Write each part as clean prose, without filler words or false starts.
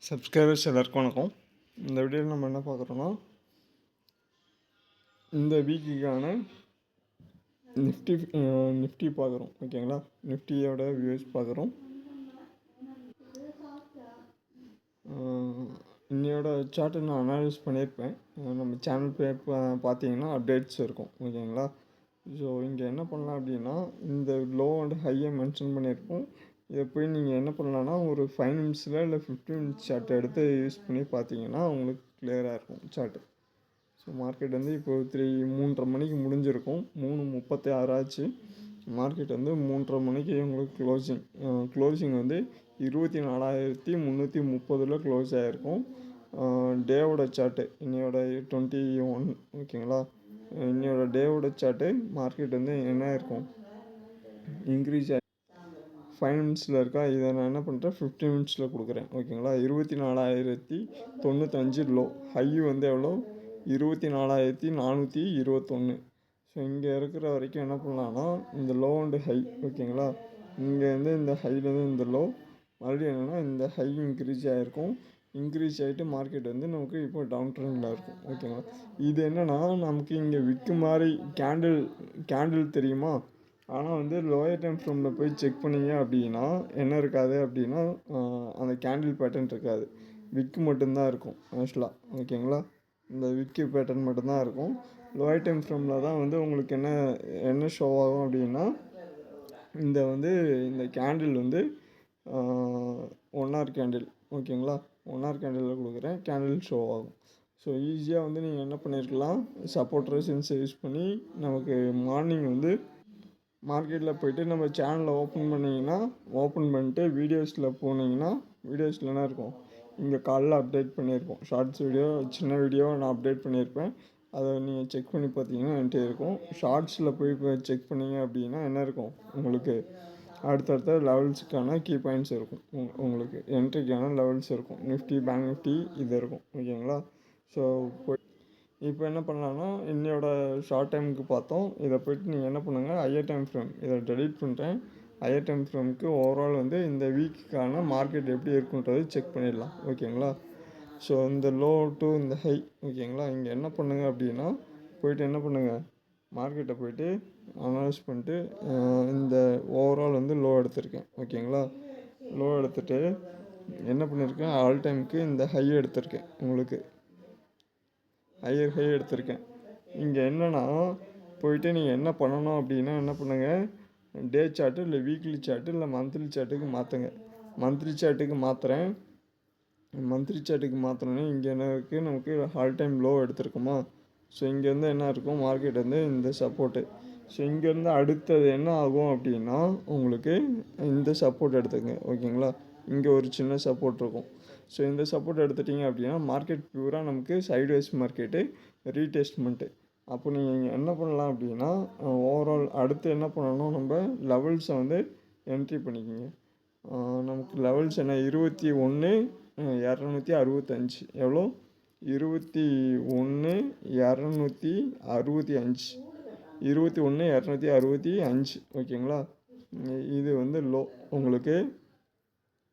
Subscribers எல்லாருக்கும் வணக்கம். இந்த வீடியோவில் நம்ம என்ன பார்க்குறோன்னா, இந்த வீக்குக்கான நிஃப்டி பார்க்குறோம். ஓகேங்களா, நிஃப்டியோட வியூஸ் பார்க்குறோம். இன்னையோட சார்ட்டை நான் அனாலிஸ் பண்ணியிருப்பேன். நம்ம சேனல் பேர் பார்த்தீங்கன்னா அப்டேட்ஸ் இருக்கும். ஓகேங்களா, ஸோ இங்கே என்ன பண்ணலாம் அப்படின்னா, இந்த லோ அண்ட் ஹையை மென்ஷன் பண்ணியிருப்போம். இதை போய் நீங்கள் என்ன பண்ணலான்னா, ஒரு 5 நிமிட்ஸில் இல்லை 15 மினிட்ஸ் சார்ட் எடுத்து யூஸ் பண்ணி பார்த்தீங்கன்னா உங்களுக்கு கிளியராக இருக்கும் சார்ட்டு. ஸோ மார்க்கெட் வந்து இப்போ 3:30 மணிக்கு முடிஞ்சிருக்கும். 3:36 ஆச்சு. மார்க்கெட் வந்து 3:30 மணிக்கு உங்களுக்கு க்ளோசிங் வந்து 24,330 க்ளோஸ் ஆகிருக்கும். டேவோட சார்ட்டு இன்னையோட 21. ஓகேங்களா, இன்னையோட டேவோட சார்ட்டு மார்க்கெட் வந்து என்ன இருக்கும், இன்க்ரீஸ் ஆகி 5 மினிட்ஸில் இருக்கா. இதை நான் என்ன பண்ணுறேன், 15 மினிட்ஸில் கொடுக்குறேன். ஓகேங்களா, 24,095 லோ, ஹை வந்து எவ்வளோ, 24,421. ஸோ இங்கே இருக்கிற வரைக்கும் என்ன பண்ணலான்னா, இந்த லோ அண்டு ஹை. ஓகேங்களா, இங்கே வந்து இந்த ஹைலேருந்து இந்த லோ, மறுபடியும் என்னென்னா இந்த ஹை இன்க்ரீஸ் ஆகிருக்கும். இன்க்ரீஸ் ஆகிட்டு மார்க்கெட் வந்து நமக்கு இப்போ டவுன் ட்ரெண்டில் இருக்கும். ஓகேங்களா, இது என்னென்னா நமக்கு இங்கே விற்கு மாதிரி கேண்டில் தெரியுமா, ஆனால் வந்து லோயர் டைம் ஃப்ரேமில் போய் செக் பண்ணிங்க அப்படின்னா என்ன இருக்காது அப்படின்னா, அந்த கேண்டில் பேட்டர்ன் இருக்காது, விக்கு மட்டும்தான் இருக்கும் ஆக்சுவலாக. ஓகேங்களா, இந்த விக்கு பேட்டர்ன் மட்டும்தான் இருக்கும். லோயர் டைம் ஃப்ரேமில் தான் வந்து உங்களுக்கு என்ன ஷோ ஆகும் அப்படின்னா, இந்த கேண்டில் வந்து 1 hour கேண்டில். ஓகேங்களா, 1 hour கேண்டிலில் கொடுக்குறேன், கேண்டில் ஷோ ஆகும். ஸோ ஈஸியாக வந்து நீங்கள் என்ன பண்ணியிருக்கலாம், சப்போர்ட் ரெசிஸ்டன்ஸ் யூஸ் பண்ணி நமக்கு மார்னிங் வந்து மார்க்கெட்டில் போய்ட்டு நம்ம சேனலை ஓப்பன் பண்ணிட்டு வீடியோஸில் போனீங்கன்னா, வீடியோஸில் என்ன இருக்கும், இங்கே காலைல அப்டேட் பண்ணியிருப்போம். ஷார்ட்ஸ் வீடியோ, சின்ன வீடியோ நான் அப்டேட் பண்ணியிருப்பேன். அதை நீங்கள் செக் பண்ணி பார்த்தீங்கன்னா என்கிட்ட இருக்கும். ஷார்ட்ஸில் போய் செக் பண்ணிங்க அப்படின்னா என்ன இருக்கும், உங்களுக்கு அடுத்தடுத்த லெவல்ஸுக்கான கீ பாயிண்ட்ஸ் இருக்கும். உங்களுக்கு என்ட்ரிக்கான லெவல்ஸ் இருக்கும். நிஃப்டி, பேங்க் நிஃப்டி இது இருக்கும். ஓகேங்களா, ஸோ இப்போ என்ன பண்ணலான்னா, இன்னையோட ஷார்ட் டைமுக்கு பார்த்தோம். இதை போய்ட்டு நீங்கள் என்ன பண்ணுங்கள், ஹையர் டைம் ஃப்ரேம் இதை டெலீட் பண்ணுறேன். ஹையர் டைம் ஃப்ரேமுக்கு ஓவரால் வந்து இந்த வீக்குக்கான மார்க்கெட் எப்படி இருக்குன்றது செக் பண்ணிடலாம். ஓகேங்களா, ஸோ இந்த லோ டு இந்த ஹை. ஓகேங்களா, இங்கே என்ன பண்ணுங்கள் அப்படின்னா, போய்ட்டு என்ன பண்ணுங்கள், மார்க்கெட்டை போய்ட்டு அனலைஸ் பண்ணிட்டு இந்த ஓவரால் வந்து லோ எடுத்திருக்கேன். ஓகேங்களா, லோ எடுத்துகிட்டு என்ன பண்ணியிருக்கேன், ஆல் டைமுக்கு இந்த ஹை எடுத்திருக்கேன். உங்களுக்கு ஹை எடுத்திருக்கேன். இங்கே என்னென்னா போய்ட்டு நீங்கள் என்ன பண்ணணும் அப்படின்னா, என்ன பண்ணுங்கள், டே சார்ட்டு இல்லை வீக்லி சார்ட்டு இல்லை மந்த்லி சார்ட்டுக்கு மாற்றுங்க. மந்த்லி சார்ட்டுக்கு மாற்றினோன்னே இங்கே என்ன இருக்குது, நமக்கு ஆல் டைம் லோ எடுத்திருக்குமா. ஸோ இங்கேருந்து என்ன இருக்கும், மார்க்கெட் வந்து இந்த சப்போர்ட்டு. ஸோ இங்கேருந்து அடுத்தது என்ன ஆகும் அப்படின்னா, உங்களுக்கு இந்த சப்போர்ட் எடுத்துங்க. ஓகேங்களா, இங்கே ஒரு சின்ன சப்போர்ட் இருக்கும். ஸோ இந்த சப்போர்ட் எடுத்துட்டிங்க அப்படின்னா மார்க்கெட் பியூராக நமக்கு சைட்வேஸ் மார்க்கெட்டு, ரீடெஸ்ட்மெண்ட்டு. அப்போ நீங்கள் என்ன பண்ணலாம் அப்படின்னா, ஓவரால் அடுத்து என்ன பண்ணணும், நம்ம லெவல்ஸை வந்து என்ட்ரி பண்ணிக்கோங்க. நமக்கு லெவல்ஸ் என்ன, 21,265 எவ்வளோ, 21,265 21,265. ஓகேங்களா, இது வந்து லோ. உங்களுக்கு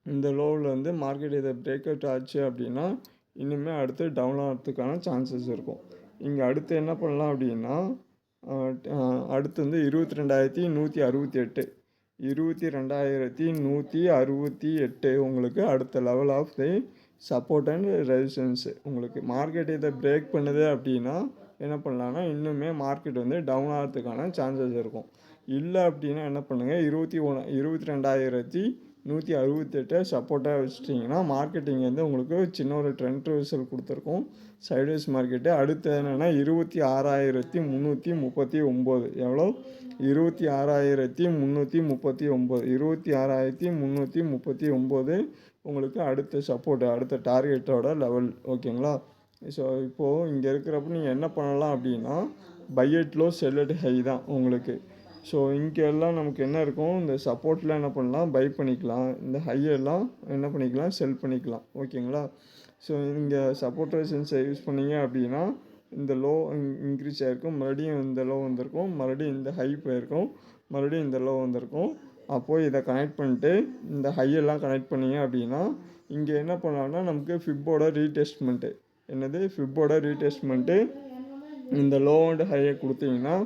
இந்த லோவில் வந்து மார்க்கெட் இதை பிரேக் அவுட் ஆச்சு அப்படின்னா இன்னுமே அடுத்து டவுன் ஆகிறதுக்கான சான்சஸ் இருக்கும். இங்கே அடுத்து என்ன பண்ணலாம் அப்படின்னா, அடுத்து வந்து 22,168 உங்களுக்கு அடுத்த level of the support and resistance. உங்களுக்கு மார்க்கெட் இதை பிரேக் பண்ணுது அப்படின்னா என்ன பண்ணலான்னா, இன்னுமே மார்க்கெட் வந்து டவுன் ஆகிறதுக்கான சான்சஸ் இருக்கும். இல்லை அப்படின்னா என்ன பண்ணுங்கள், 22,168 சப்போர்ட்டாக வச்சுட்டிங்கன்னா மார்க்கெட்டிங் வந்து உங்களுக்கு சின்ன ஒரு ட்ரெண்ட் ரிவர்சல் கொடுத்துருக்கும், சைட்வேஸ் மார்க்கெட்டு. அடுத்து என்னென்னா 26,339 எவ்வளோ, 26,339 உங்களுக்கு அடுத்த சப்போர்ட்டு, அடுத்த டார்கெட்டோட லெவல். ஓகேங்களா, ஸோ இப்போது இங்கே இருக்கிறப்ப நீங்கள் என்ன பண்ணலாம் அப்படின்னா, by at low sell at high தான் உங்களுக்கு. ஸோ இங்கெல்லாம் நமக்கு என்ன இருக்கும், இந்த சப்போர்ட்டில் என்ன பண்ணலாம், பை பண்ணிக்கலாம். இந்த ஹையெல்லாம் என்ன பண்ணிக்கலாம், செல் பண்ணிக்கலாம். ஓகேங்களா, ஸோ இங்கே சப்போர்ட் ரெசிஸ்டன்ஸை யூஸ் பண்ணிங்க அப்படின்னா இந்த லோ இன்க்ரீஸ் ஆகிருக்கும், மறுபடியும் இந்த லோ வந்திருக்கும், மறுபடியும் இந்த ஹை போயிருக்கும், மறுபடியும் இந்த லோ வந்திருக்கும். அப்போது இதை கனெக்ட் பண்ணிட்டு இந்த ஹையெல்லாம் கனெக்ட் பண்ணிங்க அப்படின்னா இங்கே என்ன பண்ணலாம்னா நமக்கு ஃபிப்போட ரீடெஸ்ட்மெண்ட்டு என்னது ஃபிப்போட ரீடெஸ்ட்மெண்ட்டு இந்த லோ அண்ட் ஹையை கொடுத்தீங்கன்னா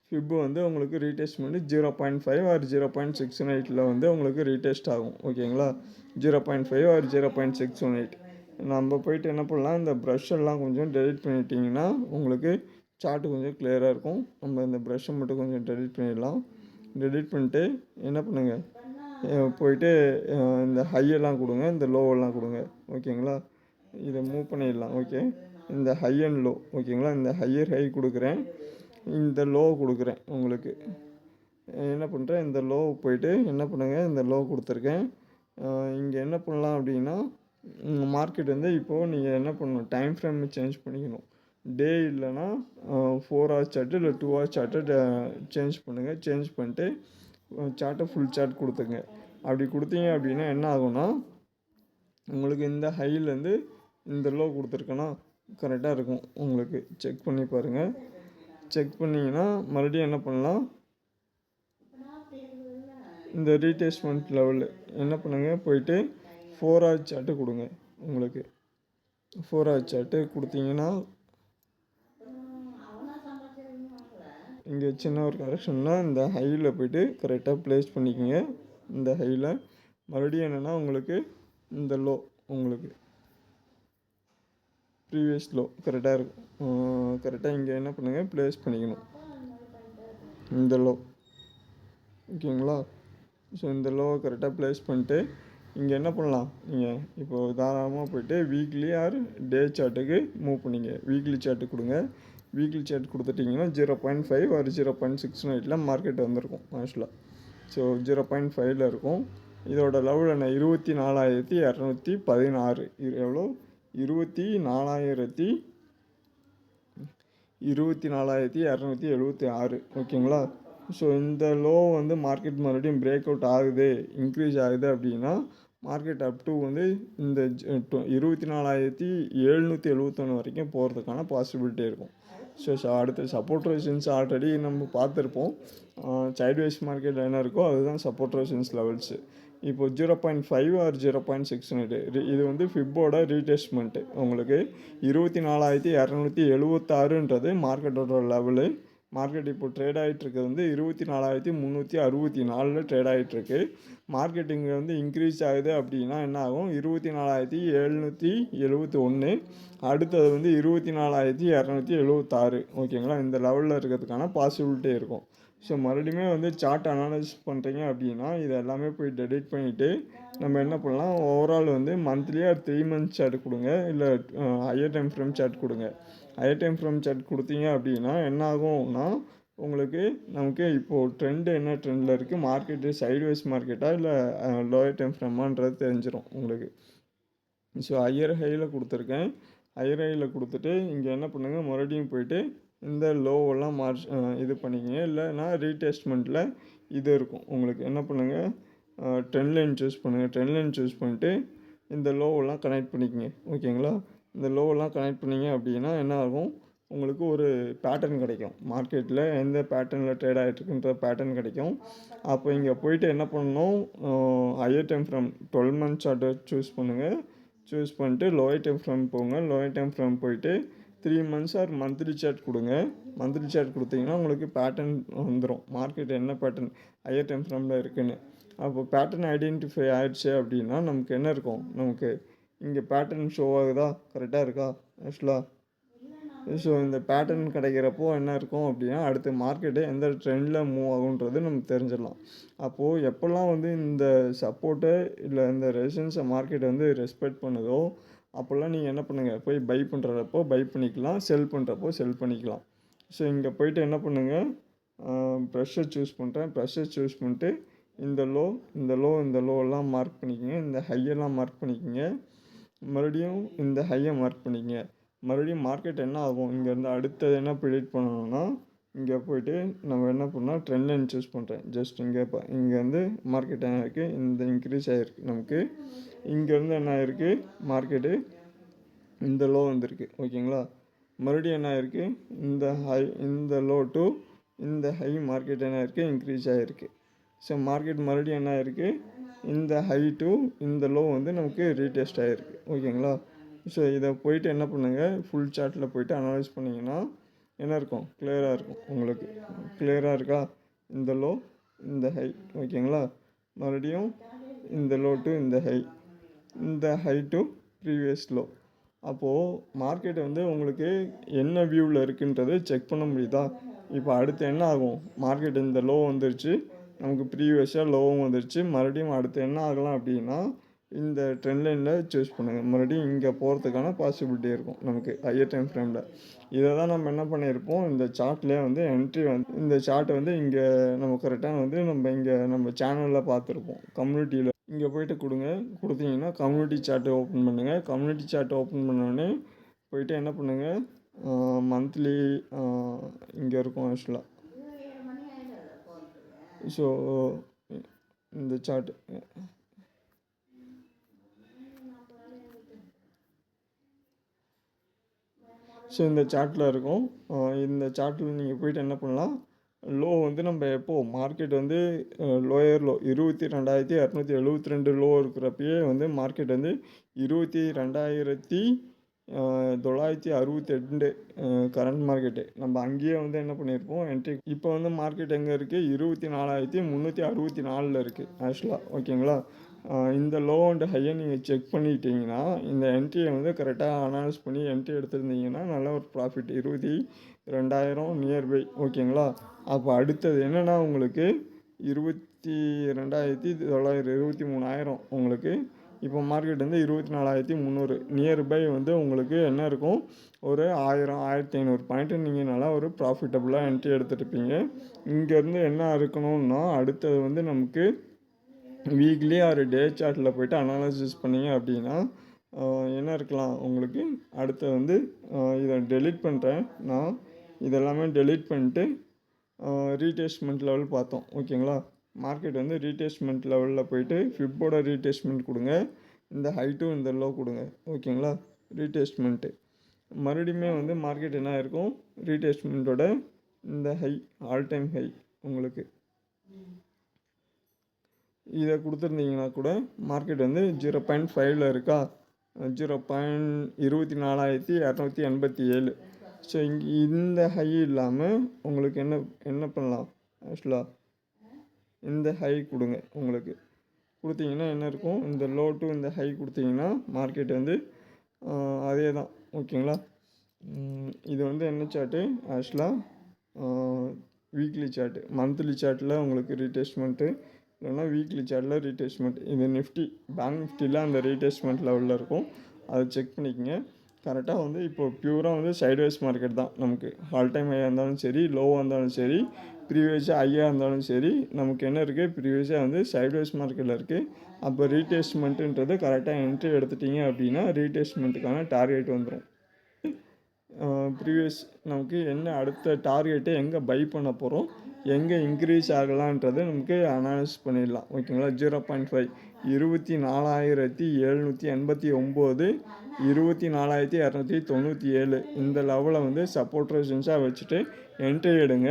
ஃபிப்பு வந்து உங்களுக்கு ரீடெஸ்ட்மெண்ட்டு 0.5 ஆர் 0.618 வந்து உங்களுக்கு ரீடெஸ்ட் ஆகும். ஓகேங்களா, 0.5 ஆர் 0.618. நம்ம போயிட்டு என்ன பண்ணலாம், இந்த ப்ரஷ் எல்லாம் கொஞ்சம் டெலிட் பண்ணிட்டீங்கன்னா உங்களுக்கு சார்ட்டு கொஞ்சம் கிளியராக இருக்கும். நம்ம இந்த ப்ரஷ்ஷை மட்டும் கொஞ்சம் டெலிட் பண்ணிடலாம். டெலிட் பண்ணிட்டு என்ன பண்ணுங்கள், போயிட்டு இந்த ஹையெல்லாம் கொடுங்க, இந்த லோவெல்லாம் கொடுங்க. ஓகேங்களா, இதை மூவ் பண்ணிடலாம். ஓகே, இந்த ஹை அண்ட் லோ. ஓகேங்களா, இந்த ஹையர் ஹை கொடுக்குறேன், இந்த லோ கொடுக்குறேன். உங்களுக்கு என்ன பண்ணுறேன், இந்த லோ போயிட்டு என்ன பண்ணுங்கள், இந்த லோ கொடுத்துருக்கேன். இங்கே என்ன பண்ணலாம் அப்படின்னா மார்க்கெட் வந்து இப்போது நீங்கள் என்ன பண்ணணும், டைம் ஃப்ரேம் சேஞ்ச் பண்ணிக்கணும். டே இல்லைன்னா 4 hours சார்ட்டு இல்லை 2 hours சார்ட்டு சேஞ்ச் பண்ணுங்கள். சேஞ்ச் பண்ணிட்டு சார்ட்டை ஃபுல் சார்ட் கொடுத்துங்க. அப்படி கொடுத்தீங்க அப்படின்னா என்ன ஆகும்னா உங்களுக்கு இந்த ஹைலேருந்து இந்த லோ கொடுத்துருக்கேன்னா கரெக்டாக இருக்கும். உங்களுக்கு செக் பண்ணி பாருங்கள். செக் பண்ணிங்கன்னா மறுபடியும் என்ன பண்ணலாம், இந்த ரீடெஸ்ட்மெண்ட் லெவலு என்ன பண்ணுங்கள், போயிட்டு 4 hours சார்ட்டு கொடுங்க. உங்களுக்கு 4 hours சார்ட்டு கொடுத்தீங்கன்னா இங்கே சின்ன ஒரு கரெக்ஷன்னா இந்த ஹையில் போய்ட்டு கரெக்டாக ப்ளேஸ் பண்ணிக்கோங்க. இந்த ஹையில் மறுபடியும் என்னென்னா உங்களுக்கு இந்த லோ உங்களுக்கு ப்ரீவியஸ் லோ கரெக்டாக இருக்கும். கரெக்டாக இங்கே என்ன பண்ணுங்கள், ப்ளேஸ் பண்ணிக்கணும் இந்த லோ. ஓகேங்களா, ஸோ இந்த லோவை கரெக்டாக ப்ளேஸ் பண்ணிட்டு இங்கே என்ன பண்ணலாம், நீங்கள் இப்போது தாராளமாக போய்ட்டு வீக்லி ஆர் டே சார்ட்டுக்கு மூவ் பண்ணிங்க. வீக்லி சார்ட்டு கொடுங்க. வீக்லி சார்ட் கொடுத்துட்டிங்கன்னா 0.5 ஆர் 0.618 மார்க்கெட் வந்திருக்கும் ஆக்சுவலாக. ஸோ 0.5 இருக்கும். இதோட லெவல் என்ன, 24,216. எவ்வளோ, 24,276. ஓகேங்களா, ஸோ இந்த லோ வந்து மார்க்கெட் மறுபடியும் பிரேக் அவுட் ஆகுது, இன்க்ரீஸ் ஆகுது அப்படின்னா மார்க்கெட் அப் டு வந்து இந்த 24,771 வரைக்கும் போகிறதுக்கான பாசிபிலிட்டி இருக்கும். ஸோ அடுத்த சப்போர்ட் ரெசிஸ்டன்ஸ் ஆல்ரெடி நம்ம பார்த்துருப்போம். சைட்வேஸ் மார்க்கெட்டில் என்ன இருக்கோ அதுதான் சப்போர்ட் ரெசிஸ்டன்ஸ் லெவல்ஸு. இப்போ 0.5 ஆர் 0.618 இது வந்து ஃபிப்போட ரீடெஸ்ட்மெண்ட்டு. உங்களுக்கு 24,276ன்றது மார்க்கெட்டோட லெவலு. மார்க்கெட் இப்போ ட்ரேட் ஆகிட்டுருக்கிறது வந்து 24,364 ட்ரேட் ஆகிட்டுருக்கு. மார்க்கெட்டிங் வந்து இன்க்ரீஸ் ஆகுது அப்படின்னா என்ன ஆகும், 24,771. அடுத்தது வந்து 24,276. ஓகேங்களா, இந்த லெவலில் இருக்கிறதுக்கான பாசிபிலிட்டி இருக்கும். ஸோ மறுபடியுமே வந்து சார்ட் அனாலிசிஸ் பண்ணுறீங்க அப்படின்னா இது எல்லாமே போய் டெலிட் பண்ணிவிட்டு நம்ம என்ன பண்ணலாம், ஓவரால் வந்து மந்த்லி ஆர் 3 months சார்ட் கொடுங்க, இல்லை ஹையர் டைம் ஃப்ரேம் சார்ட் கொடுங்க. ஹையர் டைம் ஃப்ரேம் சார்ட் கொடுத்தீங்க அப்படின்னா என்ன ஆகும்னா உங்களுக்கு நமக்கு இப்போது ட்ரெண்டு என்ன ட்ரெண்டில் இருக்குது, மார்க்கெட்டு சைட்வேஸ் மார்க்கெட்டாக இல்லை லோயர் டைம் ஃப்ரேமான்றது தெரிஞ்சிடும் உங்களுக்கு. ஸோ ஹையர் ஹையில் கொடுத்துருக்கேன். ஹையர் ஹையில் கொடுத்துட்டு இங்கே என்ன பண்ணுங்கள், மறுபடியும் போயிட்டு இந்த லோவெல்லாம் இது பண்ணிக்கங்க. இல்லைனா ரீடெஸ்ட்மெண்ட்டில் இது இருக்கும் உங்களுக்கு. என்ன பண்ணுங்கள், ட்ரெண்ட் லைன் சூஸ் பண்ணுங்கள். ட்ரெண்ட் லைன் சூஸ் பண்ணிட்டு இந்த லோவெல்லாம் கனெக்ட் பண்ணிக்கங்க. ஓகேங்களா, இந்த லோவெல்லாம் கனெக்ட் பண்ணிங்க அப்படின்னா என்ன ஆகும், உங்களுக்கு ஒரு பேட்டர்ன் கிடைக்கும். மார்க்கெட்டில் எந்த பேட்டர்னில் ட்ரேட் ஆகிட்டுருக்குன்ற பேட்டர்ன் கிடைக்கும். அப்போ இங்கே போயிட்டு என்ன பண்ணணும், ஹையர் டைம் ஃப்ரம் 12 months சார்ட்டை சூஸ் பண்ணுங்கள். சூஸ் பண்ணிட்டு லோயர் டைம் ஃப்ரம் போங்க. லோயர் டைம் ஃப்ரம் போயிட்டு 3 months ஆர் மந்த்லி சார்ட் கொடுங்க. மந்த்லி சார்ட் கொடுத்தீங்கன்னா உங்களுக்கு பேட்டர்ன் வந்துடும், மார்க்கெட் என்ன பேட்டர்ன் ஹையர் டைம் ஃப்ரேமில் இருக்குதுன்னு. அப்போ பேட்டர்ன் ஐடென்டிஃபை ஆகிடுச்சு அப்படின்னா நமக்கு என்ன இருக்கும், நமக்கு இங்கே பேட்டர்ன் ஷோ ஆகுதா, கரெக்டாக இருக்கா ஆக்சுவலாக. ஸோ இந்த பேட்டர்ன் கிடைக்கிறப்போ என்ன இருக்கும் அப்படின்னா அடுத்த மார்க்கெட்டு எந்த ட்ரெண்டில் மூவ் ஆகுன்றது நம்ம தெரிஞ்சிடலாம். அப்போது எப்போல்லாம் வந்து இந்த சப்போர்ட்டை இல்லை இந்த ரெசிஸ்டன்ஸை மார்க்கெட் வந்து ரெஸ்பெக்ட் பண்ணுதோ அப்போல்லாம் நீங்கள் என்ன பண்ணுங்கள், போய் பை பண்ணுறப்போ பை பண்ணிக்கலாம், செல் பண்ணுறப்போ செல் பண்ணிக்கலாம். ஸோ இங்கே போயிட்டு என்ன பண்ணுங்கள், ப்ரெஷ்ஷை சூஸ் பண்ணுறேன். ப்ரெஷ்ஷை சூஸ் பண்ணிட்டு இந்த லோ இந்த லோ இந்த லோவெல்லாம் மார்க் பண்ணிக்கோங்க. இந்த ஹையெல்லாம் மார்க் பண்ணிக்கோங்க. மறுபடியும் இந்த ஹையை மார்க் பண்ணிக்கோங்க. மறுபடியும் மார்க்கெட் என்ன ஆகும், இங்கேருந்து அடுத்தது என்ன ப்ரிடிக்ட் பண்ணணும்னா இங்கே போய்ட்டு நம்ம என்ன பண்ணால் ட்ரெண்ட் லைன் சூஸ் பண்ணுறேன். ஜஸ்ட் இங்கேருந்து மார்க்கெட் என்ன இருக்குது, இந்த இன்க்ரீஸ் ஆகிருக்கு நமக்கு. இங்கேருந்து என்ன ஆகிருக்கு, மார்க்கெட்டு இந்த லோ வந்திருக்கு. ஓகேங்களா, மறுபடியும் என்ன ஆகிருக்கு, இந்த ஹை இந்த லோ டு இந்த ஹை மார்க்கெட் என்ன இருக்குது, இன்க்ரீஸ் ஆகிருக்கு. ஸோ மார்க்கெட் மறுபடியும் என்ன ஆயிருக்கு, இந்த ஹை டு இந்த லோ வந்து நமக்கு ரீடெஸ்ட் ஆகிருக்கு. ஓகேங்களா. ஸோ இதை போயிட்டு என்ன பண்ணுங்கள், ஃபுல் சார்ட்டில் போயிட்டு அனலைஸ் பண்ணிங்கன்னா என்ன இருக்கும், கிளியராக இருக்கும் உங்களுக்கு. கிளியராக இருக்கா, இந்த லோ இந்த ஹை. ஓகேங்களா. மறுபடியும் இந்த லோ டு இந்த ஹை, இந்த ஹை டு ப்ரீவியஸ் லோ. அப்போது மார்க்கெட் வந்து உங்களுக்கு என்ன வியூவில் இருக்குன்றதை செக் பண்ண முடியுதா. இப்போ அடுத்து என்ன ஆகும், மார்க்கெட் இந்த லோ வந்துருச்சு, நமக்கு ப்ரீவியஸாக லோவும் வந்துருச்சு, மறுபடியும் அடுத்து என்ன ஆகலாம் அப்படின்னா இந்த ட்ரெண்ட் லைனில் சூஸ் பண்ணுங்கள். மறுபடியும் இங்கே போகிறதுக்கான பாசிபிலிட்டி இருக்கும் நமக்கு ஹையர் டைம் ஃப்ரேமில். இதை தான் நம்ம என்ன பண்ணியிருப்போம், இந்த சார்ட்லேயே வந்து என்ட்ரி வந்து இந்த சார்ட்டை வந்து இங்கே நம்ம கரெக்டாக வந்து நம்ம சேனலில் பார்த்துருப்போம். கம்யூனிட்டியில் இங்கே போய்ட்டு கொடுத்தீங்கன்னா கம்யூனிட்டி சார்ட்டை ஓப்பன் பண்ணுங்கள். கம்யூனிட்டி சார்ட்டை ஓப்பன் பண்ணோடனே போய்ட்டு என்ன பண்ணுங்கள், மந்த்லி இங்கே இருக்கும் ஆக்சுவலாக. ஸோ இந்த சார்ட்டு இந்த சார்ட்டில் இருக்கும். இந்த சார்ட்டில் நீங்கள் போய்ட்டு என்ன பண்ணலாம், லோ வந்து நம்ம எப்போது மார்க்கெட் வந்து லோயர் லோ 22,272 லோ இருக்கிறப்பயே வந்து மார்க்கெட் வந்து 22,962 கரண்ட் மார்க்கெட்டு நம்ம அங்கேயே வந்து என்ன பண்ணியிருப்போம் என்ட்ரி. இப்போ வந்து மார்க்கெட் எங்கே இருக்குது, 24,364 இருக்குது ஆக்சுவலாக. ஓகேங்களா. இந்த லோ அண்ட் ஹையை நீங்கள் செக் பண்ணிட்டீங்கன்னா இந்த என்ட்ரியை வந்து கரெக்டாக அனலைஸ் பண்ணி என்ட்ரி எடுத்துருந்தீங்கன்னா நல்ல ஒரு ப்ராஃபிட் 22,000 நியர்பை. ஓகேங்களா. அப்போ அடுத்தது என்னென்னா உங்களுக்கு 22,900 23,000 உங்களுக்கு. இப்போ மார்க்கெட் வந்து 24,300 நியர்பை வந்து உங்களுக்கு என்ன இருக்கும், ஒரு 1000 1500 பாயிண்ட்டு நீங்கள் நல்லா ஒரு ப்ராஃபிட்டபுளாக என்ட்ரி எடுத்துகிட்ருப்பீங்க. இங்கேருந்து என்ன இருக்கணும்னா அடுத்தது வந்து நமக்கு வீக்லி ஆர் டே சார்ட்டில் போய்ட்டு அனாலிசிஸ் பண்ணிங்க அப்படின்னா என்ன இருக்கலாம் உங்களுக்கு. அடுத்து வந்து இதை டெலீட் பண்ணுறேன் நான், இதெல்லாமே டெலீட் பண்ணிட்டு ரீடெஸ்ட்மெண்ட் லெவல் பார்த்தோம். ஓகேங்களா. மார்க்கெட் வந்து ரீடெஸ்ட்மெண்ட் லெவலில் போய்ட்டு ஃபிப்போட ரீடெஸ்ட்மெண்ட் கொடுங்க, இந்த ஹை டு இந்த லோ கொடுங்க. ஓகேங்களா. ரீடெஸ்ட்மெண்ட்டு மறுபடியுமே வந்து மார்க்கெட் என்ன இருக்கும், ரீடெஸ்ட்மெண்ட்டோட இந்த ஹை ஆல் டைம் ஹை உங்களுக்கு இதை கொடுத்துருந்தீங்கன்னா கூட மார்க்கெட் வந்து 0.5 இருக்கா, 0.24,287. ஸோ இந்த ஹை இல்லாமல் உங்களுக்கு என்ன பண்ணலாம் ஆக்சுவலாக, இந்த ஹை கொடுங்க. உங்களுக்கு கொடுத்தீங்கன்னா என்ன இருக்கும், இந்த லோ டு இந்த ஹை கொடுத்தீங்கன்னா மார்க்கெட் வந்து அதே தான். ஓகேங்களா. இது வந்து என்ன சார்ட்டு ஆக்சுவலாக, வீக்லி சார்ட்டு. மந்த்லி சார்ட்டில் உங்களுக்கு ரீடெஸ்ட்மெண்ட்டு இல்லைன்னா வீக்லி சார்ட்டில் ரீடெஸ்ட்மெண்ட். இது நிஃப்டி பேங்க் நிஃப்டியில் அந்த ரீடெஸ்ட்மெண்ட் லெவலில் இருக்கும், அதை செக் பண்ணிக்கோங்க. கரெக்டாக வந்து இப்போ பியூராக வந்து சைட்வேஸ் மார்க்கெட் தான் நமக்கு. ஆல் டைம் ஹையாக இருந்தாலும் சரி, லோவாக இருந்தாலும் சரி, ப்ரீவியஸாக ஹையாக இருந்தாலும் சரி, நமக்கு என்ன இருக்குது, ப்ரீவியஸாக வந்து சைட்வேஸ் மார்க்கெட்டில் இருக்குது. அப்போ ரீடெஸ்ட்மெண்ட்டுன்றது கரெக்டாக என்ட்ரி எடுத்துட்டிங்க அப்படின்னா ரீடெஸ்ட்மெண்ட்டுக்கான டார்கெட் வந்துடும். ப்ரீவியஸ் நமக்கு என்ன அடுத்த டார்கெட்டு எங்கே பை பண்ண போகிறோம், எங்கே இன்க்ரீஸ் ஆகலான்றது நமக்கு அனலைஸ் பண்ணிடலாம். ஓகேங்களா. 0.5 24,789 24,297 இந்த லெவலில் வந்து சப்போர்ட் ரெசிஸ்டன்ஸாக வச்சுட்டு என்ட்ரி எடுங்க.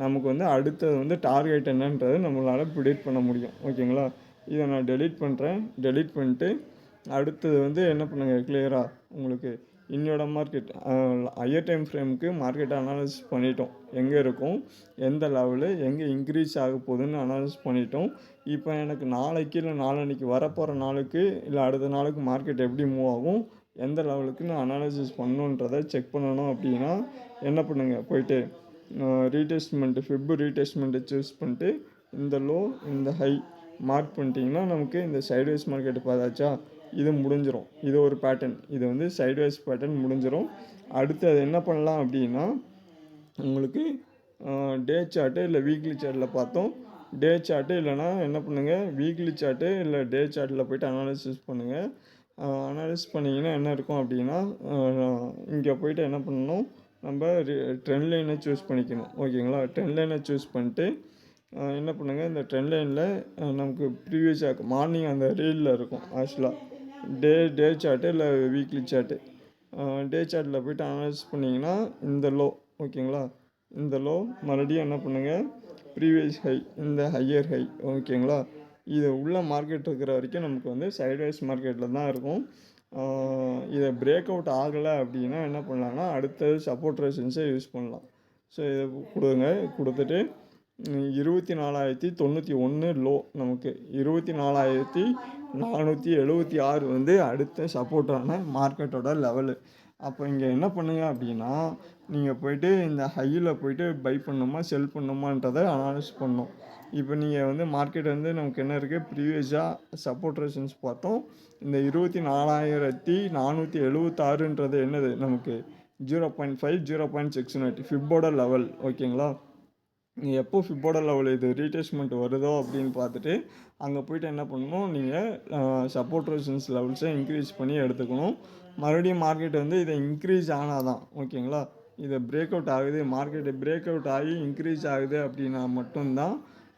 நமக்கு வந்து அடுத்தது வந்து டார்கெட் என்னன்றது நம்மளால் ப்ரிடிக்ட் பண்ண முடியும். ஓகேங்களா. இதை நான் டெலீட் பண்ணுறேன். டெலீட் பண்ணிட்டு அடுத்தது வந்து என்ன பண்ணுங்கள், கிளியராக உங்களுக்கு இன்னோட மார்க்கெட் ஹையர் டைம் ஃப்ரேமுக்கு மார்க்கெட்டை அனாலிசிஸ் பண்ணிட்டோம். எங்கே இருக்கும், எந்த லெவலு, எங்கே இன்க்ரீஸ் ஆக போகுதுன்னு அனாலிசிஸ் பண்ணிட்டோம். இப்போ எனக்கு நாளைக்கு இல்லை நாளன்னைக்கு வரப்போகிற நாளுக்கு இல்லை அடுத்த நாளுக்கு மார்க்கெட் எப்படி மூவ் ஆகும், எந்த லெவலுக்கு நான் அனாலிசிஸ் பண்ணணுன்றதை செக் பண்ணணும் அப்படின்னா என்ன பண்ணுங்கள், போயிட்டு ரீடெஸ்ட்மெண்ட்டு ரீடெஸ்ட்மெண்ட்டை சூஸ் பண்ணிட்டு இந்த லோ இந்த ஹை மார்க் பண்ணிட்டீங்கன்னா நமக்கு இந்த சைட்வேஸ் மார்க்கெட்டு பார்த்தாச்சா, இது முடிஞ்சிடும். இது ஒரு பேட்டர்ன், இது வந்து சைட்வேஸ் பேட்டர்ன் முடிஞ்சிடும். அடுத்து அது என்ன பண்ணலாம் அப்படின்னா உங்களுக்கு டே சார்ட்டு இல்லை வீக்லி சார்ட்டில் பார்த்தோம். டே சார்ட்டு இல்லைனா என்ன பண்ணுங்கள், வீக்லி சார்ட்டு இல்லை டே சார்ட்டில் போய்ட்டு அனாலிசிஸ் பண்ணுங்கள். அனாலிசிஸ் பண்ணிங்கன்னா என்ன இருக்கும் அப்படின்னா இங்கே போய்ட்டு என்ன பண்ணணும், நம்ம ட்ரெண்ட் லைனை சூஸ் பண்ணிக்கணும். ஓகேங்களா. ட்ரெண்ட் லைனை சூஸ் பண்ணிட்டு என்ன பண்ணுங்கள், இந்த ட்ரெண்ட் லைனில் நமக்கு ப்ரீவியஸாக மார்னிங் அந்த ரீலில் இருக்கும் ஆக்சுவலாக டே சார்ட்டு இல்லை வீக்லி சார்ட்டு. டே சார்ட்டில் போய்ட்டு அனலைஸ் பண்ணிங்கன்னா இந்த லோ. ஓகேங்களா. இந்த லோ மறுபடியும் என்ன பண்ணுங்கள், ப்ரீவியஸ் ஹை, இந்த ஹையர் ஹை, ஓகேங்களா. இது உள்ள மார்க்கெட் இருக்கிற வரைக்கும் நமக்கு வந்து சைட்வைஸ் மார்க்கெட்டில் தான் இருக்கும். இதை பிரேக் அவுட் ஆகலை அப்படின்னா என்ன பண்ணலான்னா அடுத்தது சப்போர்ட் ரெசிஸ்டன்ஸை யூஸ் பண்ணலாம். ஸோ இதை கொடுத்துட்டு 24,091 லோ, நமக்கு 24,476 வந்து அடுத்த சப்போர்ட்டான மார்க்கெட்டோட லெவலு. அப்போ இங்கே என்ன பண்ணுங்க அப்படின்னா, நீங்கள் போய்ட்டு இந்த ஹையில் போய்ட்டு பை பண்ணணுமா செல் பண்ணணுமான்றதை அனாலிஸ் பண்ணணும். இப்போ நீங்கள் வந்து மார்க்கெட் வந்து நமக்கு என்ன இருக்குது, ப்ரீவியஸாக சப்போர்ட் ரெசிஸ்டன்ஸ் பார்த்தோம். இந்த 24,476ன்றது என்னது, நமக்கு 0.5 0.69 ஃபிப்போட லெவல், ஓகேங்களா. நீங்கள் எப்போ ஃபிப்போட லெவல் இது ரீட்ரேஸ்மெண்ட் வருதோ அப்படின்னு பார்த்துட்டு அங்கே போய்ட்டு என்ன பண்ணணும், நீங்கள் சப்போர்ட் ரெசிஸ்டன்ஸ் லெவல்ஸை இன்க்ரீஸ் பண்ணி எடுத்துக்கணும். மறுபடியும் மார்க்கெட் வந்து இதை இன்க்ரீஸ் ஆனால் தான், ஓகேங்களா. இதை பிரேக் அவுட் ஆகுது, மார்க்கெட்டு பிரேக் அவுட் ஆகி இன்க்ரீஸ் ஆகுது அப்படின்னா மட்டும்தான்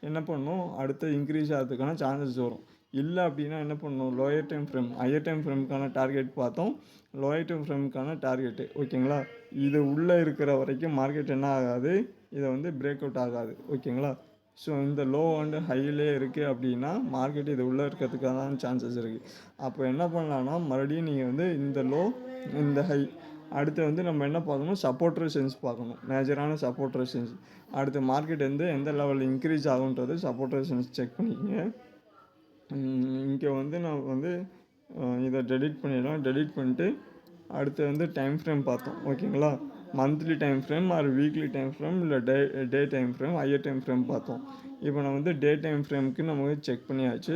என்ன பண்ணணும், அடுத்து இன்க்ரீஸ் ஆகிறதுக்கான சான்சஸ் வரும். இல்லை அப்படின்னா என்ன பண்ணணும், lower time frame higher time ஃப்ரேமுக்கான டார்கெட் பார்த்தோம், லோயர் டைம் ஃப்ரேமுக்கான டார்கெட்டு, ஓகேங்களா. இது உள்ளே இருக்கிற வரைக்கும் மார்க்கெட் என்ன ஆகாது, இதை வந்து பிரேக் அவுட் ஆகாது, ஓகேங்களா. ஸோ இந்த லோ அண்டு ஹையிலே இருக்குது அப்படின்னா மார்க்கெட் இது உள்ளே இருக்கிறதுக்கான சான்சஸ் இருக்குது. அப்போ என்ன பண்ணலான்னா மறுபடியும் நீங்கள் வந்து இந்த லோ இந்த ஹை அடுத்து வந்து நம்ம என்ன பார்க்கணும், சப்போர்ட் ரெசிஸ்டன்ஸ் பார்க்கணும், மேஜரான சப்போர்ட் ரெசிஸ்டன்ஸ். அடுத்து மார்க்கெட் வந்து எந்த லெவலில் இன்க்ரீஸ் ஆகுன்றது சப்போர்ட் ரெசிஸ்டன்ஸ் செக் பண்ணிக்கங்க. இங்கே வந்து நான் வந்து இதை டெலிட் பண்ணிடலாம். டெலிட் பண்ணிட்டு அடுத்து வந்து டைம் ஃப்ரேம் பார்த்தோம், ஓகேங்களா. Monthly time frame or weekly time frame இல்லை day time frame, higher time frame பார்த்தோம். இப்போ நான் வந்து டே டைம் ஃப்ரேமுக்கு நம்ம செக் பண்ணியாச்சு.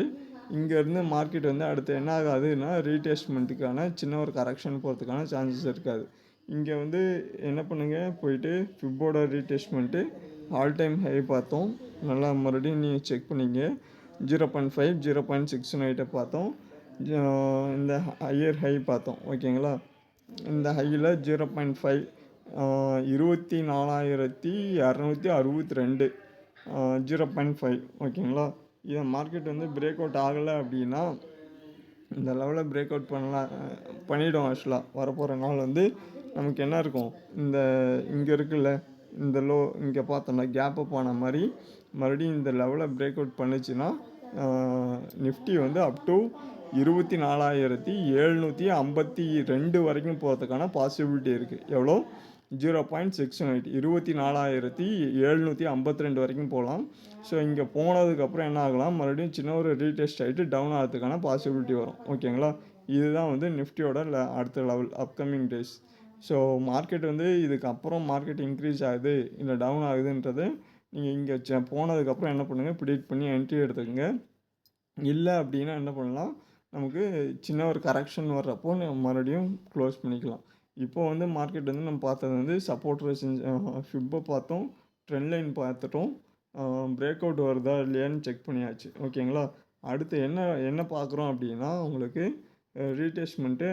இங்கேருந்து மார்க்கெட் வந்து அடுத்து என்ன ஆகாதுன்னா ரீடெஸ்ட்மெண்ட்டுக்கான சின்ன ஒரு கரெக்ஷன் போகிறதுக்கான சான்சஸ் இருக்காது. இங்கே வந்து என்ன பண்ணுங்கள், போயிட்டு ஃபிப்போட ரீடெஸ்ட்மெண்ட்டு ஆல் டைம் ஹை பார்த்தோம், நல்லா மறுபடியும் நீங்கள் செக் பண்ணிங்க. 0.5 0.69 பார்த்தோம். இந்த ஹையர் ஹை பார்த்தோம், ஓகேங்களா. இந்த ஹையில் 0.5 24,262 0.5, ஓகேங்களா. இதை மார்க்கெட் வந்து பிரேக் அவுட் ஆகலை அப்படின்னா இந்த லெவலில் பிரேக் அவுட் பண்ணிவிடும். ஆக்சுவலாக வரப்போகிற நாள் வந்து நமக்கு என்ன இருக்கும், இந்த இங்கே இருக்குல்ல இந்த லோ இங்கே பார்த்தோம்னா கேப் அப் ஆன மாதிரி மறுபடியும் இந்த லெவலில் பிரேக் அவுட் பண்ணிச்சுன்னா நிஃப்டி வந்து அப் டு 24,752 வரைக்கும் போகிறதுக்கான பாசிபிலிட்டி இருக்குது. எவ்வளோ, 0.69 24,752 வரைக்கும் போகலாம். ஸோ இங்கே போனதுக்கப்புறம் என்ன ஆகலாம், மறுபடியும் சின்ன ஒரு ரீடெஸ்ட் ஆகிட்டு டவுன் ஆகிறதுக்கான பாசிபிலிட்டி வரும், ஓகேங்களா. இதுதான் வந்து நிஃப்டியோட அடுத்த level upcoming days. So market வந்து இதுக்கப்புறம் மார்க்கெட் இன்க்ரீஸ் ஆகுது இல்லை டவுன் ஆகுதுன்றது நீங்கள் இங்கே போனதுக்கப்புறம் என்ன பண்ணுங்கள், ப்ரிடிக்ட் பண்ணி என்ட்ரி எடுத்துக்கோங்க. இல்லை அப்படின்னா என்ன பண்ணலாம், நமக்கு சின்ன ஒரு கரெக்ஷன் வர்றப்போ மறுபடியும் க்ளோஸ் பண்ணிக்கலாம். இப்போ வந்து மார்க்கெட் வந்து நம்ம பார்த்தது வந்து சப்போர்ட் ரெசிஸ்டன்ஸ் ஃபிப்பை பார்த்தோம், ட்ரெண்ட் லைன் பார்த்துட்டோம், பிரேக் அவுட் வருதா இல்லையான்னு செக் பண்ணியாச்சு, ஓகேங்களா. அடுத்து என்ன பார்க்குறோம் அப்படின்னா உங்களுக்கு ரீடெஸ்ட்மெண்ட்டு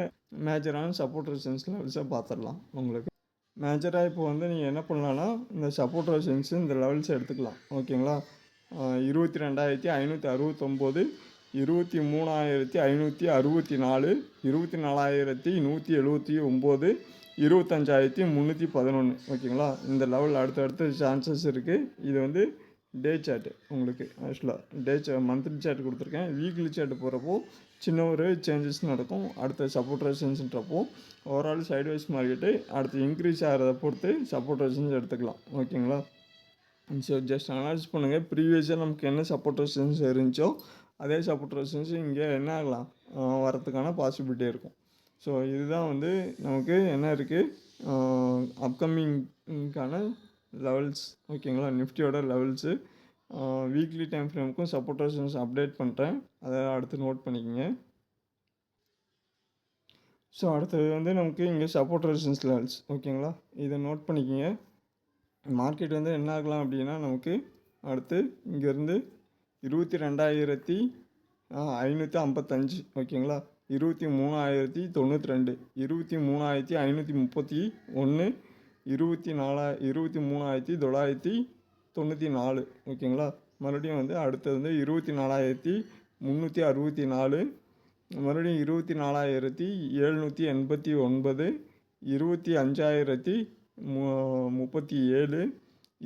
மேஜரான சப்போர்ட் ரெசிஸ்டன்ஸ் லெவல்ஸை பார்த்துடலாம். உங்களுக்கு மேஜராக இப்போ வந்து நீங்கள் என்ன பண்ணலான்னா இந்த சப்போர்ட் ரெசிஸ்டன்ஸ் இந்த லெவல்ஸை எடுத்துக்கலாம், ஓகேங்களா. 22,569 23,564 24,179 25,311, ஓகேங்களா. இந்த லெவல் அடுத்தடுத்த சான்சஸ் இருக்குது. இது வந்து டே சார்ட்டு உங்களுக்கு ஆக்சுவலாக மந்த்லி சார்ட் கொடுத்துருக்கேன். வீக்லி சார்ட் போகிறப்போ சின்ன ஒரு சேஞ்சஸ் நடக்கும். அடுத்த சப்போர்ட் ரெசிஸ்டன்ஸ்ன்றப்போ ஓவரால் சைட்வைஸ் மார்க்கெட்டு அடுத்து இன்க்ரீஸ் ஆகிறத பொறுத்து சப்போர்ட் ரெசிஸ்டன்ஸ் எடுத்துக்கலாம், ஓகேங்களா. ஸோ ஜஸ்ட் அனலைஸ் பண்ணுங்கள். ப்ரீவியஸாக நமக்கு என்ன சப்போர்ட் ரெசிஸ்டன்ஸ் இருந்துச்சோ அதே சப்போர்ட் ரெசிஸ்டன்ஸ் இங்கே என்ன ஆகலாம், வரத்துக்கான பாசிபிலிட்டி இருக்கும். ஸோ இதுதான் வந்து நமக்கு என்ன இருக்குது, அப்கமிங்கான லெவல்ஸ், ஓகேங்களா. நிஃப்டியோட லெவல்ஸு வீக்லி டைம் ஃப்ரேமுக்கும் சப்போர்ட் ரெசிஸ்டன்ஸ் அப்டேட் பண்ணுறேன், அதை அடுத்து நோட் பண்ணிக்கோங்க. ஸோ அடுத்தது வந்து நமக்கு இங்கே சப்போர்ட் ரெசிஸ்டன்ஸ் லெவல்ஸ், ஓகேங்களா. இதை நோட் பண்ணிக்கோங்க. மார்க்கெட் வந்து என்ன ஆகலாம் அப்படின்னா நமக்கு அடுத்து இங்கேருந்து 22,555, ஓகேங்களா. 23,092 23,531 23,994, ஓகேங்களா. மறுபடியும் வந்து அடுத்தது வந்து 24,364, மறுபடியும் 24,789 25,037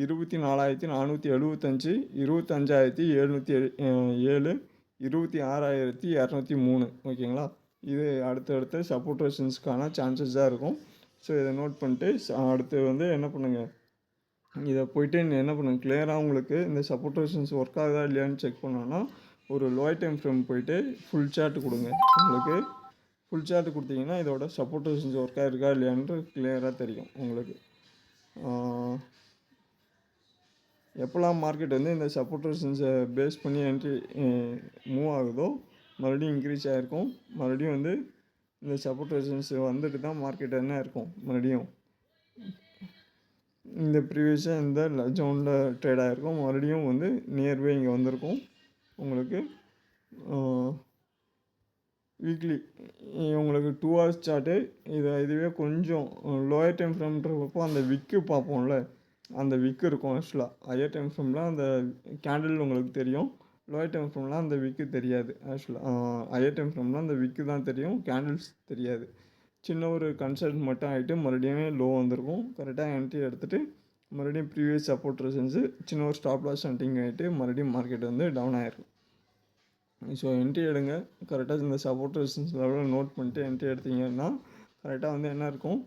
24,475, 25,707, 26,203 ஓகேங்களா. இது அடுத்தடுத்த சப்போர்ட் ரெசிஸ்டன்ஸ்க்கான சான்சஸாக இருக்கும். ஸோ இதை நோட் பண்ணிட்டு அடுத்து வந்து என்ன பண்ணுங்கள், இதை போய்ட்டு என்ன பண்ணுங்கள், கிளியராக உங்களுக்கு இந்த சப்போர்ட் ரெசிஸ்டன்ஸ் ஒர்க் ஆகுதா இல்லையான்னு செக் பண்ணோன்னா ஒரு லோயர் டைம் ஃப்ரேம் போய்ட்டு ஃபுல் சார்ட் கொடுங்க. உங்களுக்கு ஃபுல் சார்ட் கொடுத்தீங்கன்னா இதோட சப்போர்ட் ரெசிஸ்டன்ஸ் ஒர்க் ஆகிருக்கா இல்லையான்ட்டு கிளியராக தெரியும் உங்களுக்கு. எப்போல்லாம் மார்க்கெட் வந்து இந்த சப்போர்ட் ரெசிஸ்டன்ஸை பேஸ் பண்ணி என்ட்ரி மூவ் ஆகுதோ மறுபடியும் இன்க்ரீஸ் ஆகிருக்கும். மறுபடியும் வந்து இந்த சப்போர்ட் ரெசிஸ்டன்ஸ் வந்துட்டு தான் மார்க்கெட் என்ன இருக்கும், மறுபடியும் இந்த ப்ரீவியஸாக இந்த ஜோனில் ட்ரேட் ஆகிருக்கும். மறுபடியும் வந்து நியர்பை இங்கே வந்திருக்கும். உங்களுக்கு வீக்லி உங்களுக்கு 2 hours சார்ட்டு இதுவே கொஞ்சம் லோயர் டைம் ஃப்ரேம்ன்றப்போ அந்த விக்கு பார்ப்போம்ல, அந்த விக்கு இருக்கும். ஆக்சுவலாக ஹையர் டைம் ஃப்ரேமில் அந்த கேண்டில் உங்களுக்கு தெரியும், லோயர் டைம் ஃப்ரேமில் அந்த விக்கு தெரியாது. ஆக்சுவலாக ஹையர் டைம் ஃப்ரேமில் அந்த விக்கு தான் தெரியும், கேண்டில்ஸ் தெரியாது. சின்ன ஒரு கன்சல்ட் மட்டும் ஆகிட்டு மறுபடியும் லோ வந்திருக்கும். கரெக்டாக என்ட்ரி எடுத்துகிட்டு மறுபடியும் ப்ரீவியஸ் சப்போர்ட் ரெசிஸ்டன்ஸு சின்ன ஒரு ஸ்டாப் லாஸ் ஹண்டிங் ஆகிட்டு மறுபடியும் மார்க்கெட் வந்து டவுன் ஆகிருக்கும். ஸோ என்ட்ரி எடுங்க. கரெக்டாக இந்த சப்போர்ட் ரெசிஸ்டன்ஸ் லெவலில் நோட் பண்ணிட்டு என்ட்ரி எடுத்தீங்கன்னா கரெக்டாக வந்து என்ன இருக்கும்,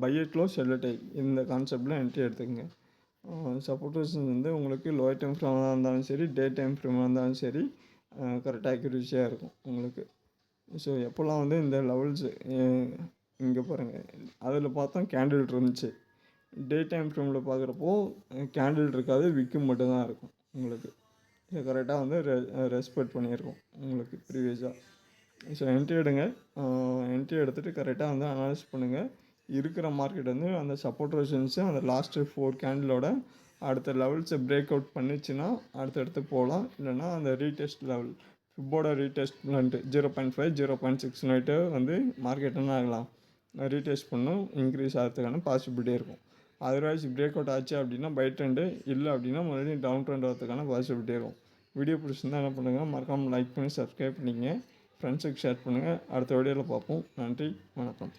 buy it close sell it high இந்த கான்செப்டில் என்ட்ரி எடுத்துக்கங்க. சப்போர்ட் ரெசிஸ்டன்ஸ் வந்து உங்களுக்கு லோயர் டைம் ஃப்ரேமாக இருந்தாலும் சரி, டே டைம் ஃப்ரேமாக இருந்தாலும் சரி, கரெக்டாக அக்யூரேசியாக இருக்கும் உங்களுக்கு. ஸோ எப்போல்லாம் வந்து இந்த லெவல்ஸு இங்கே பாருங்கள், அதில் பார்த்தோம் கேண்டில் இருந்துச்சு. டே டைம் ஃப்ரேமில் பார்க்குறப்போ கேண்டில் இருக்காது, விக்கு மட்டும்தான் இருக்கும் உங்களுக்கு. ஸோ கரெக்டாக வந்து ரெஸ்பெக்ட் பண்ணியிருக்கோம் உங்களுக்கு ப்ரீவியஸாக. ஸோ என்ட்ரி எடுங்க. என்ட்ரி எடுத்துகிட்டு கரெக்டாக வந்து அனலைஸ் பண்ணுங்கள். இருக்கிற மார்க்கெட் வந்து அந்த சப்போர்ட் ரெசிஸ்டன்ஸு அந்த லாஸ்ட்டு 4 கேண்டிலோட அடுத்த லெவல்ஸை பிரேக் அவுட் பண்ணிச்சுன்னா அடுத்தடுத்து போகலாம். இல்லைனா அந்த ரீடெஸ்ட் லெவல் ஃபிப்போட ரீடெஸ்ட் பண்ணிட்டு 0.5 0.6 வந்து மார்க்கெட் என்ன ஆகலாம், ரீடெஸ்ட் பண்ணும், இன்க்ரீஸ் ஆகிறதுக்கான பாசிபிலிட்டி இருக்கும். அதர்வைஸ் பிரேக் அவுட் ஆச்சு அப்படின்னா பை ட்ரெண்டு, இல்லை அப்படின்னா மறுபடியும் டவுன் ட்ரெண்ட் வரதுக்கான பாசிபிலிட்டி இருக்கும். வீடியோ பிடிச்சிருந்தா என்ன பண்ணுங்கள், மறக்காமல் லைக் பண்ணி சப்ஸ்கிரைப் பண்ணிங்க, ஃப்ரெண்ட்ஸுக்கு ஷேர் பண்ணுங்கள். அடுத்த வீடியோவில் பார்ப்போம். நன்றி, வணக்கம்.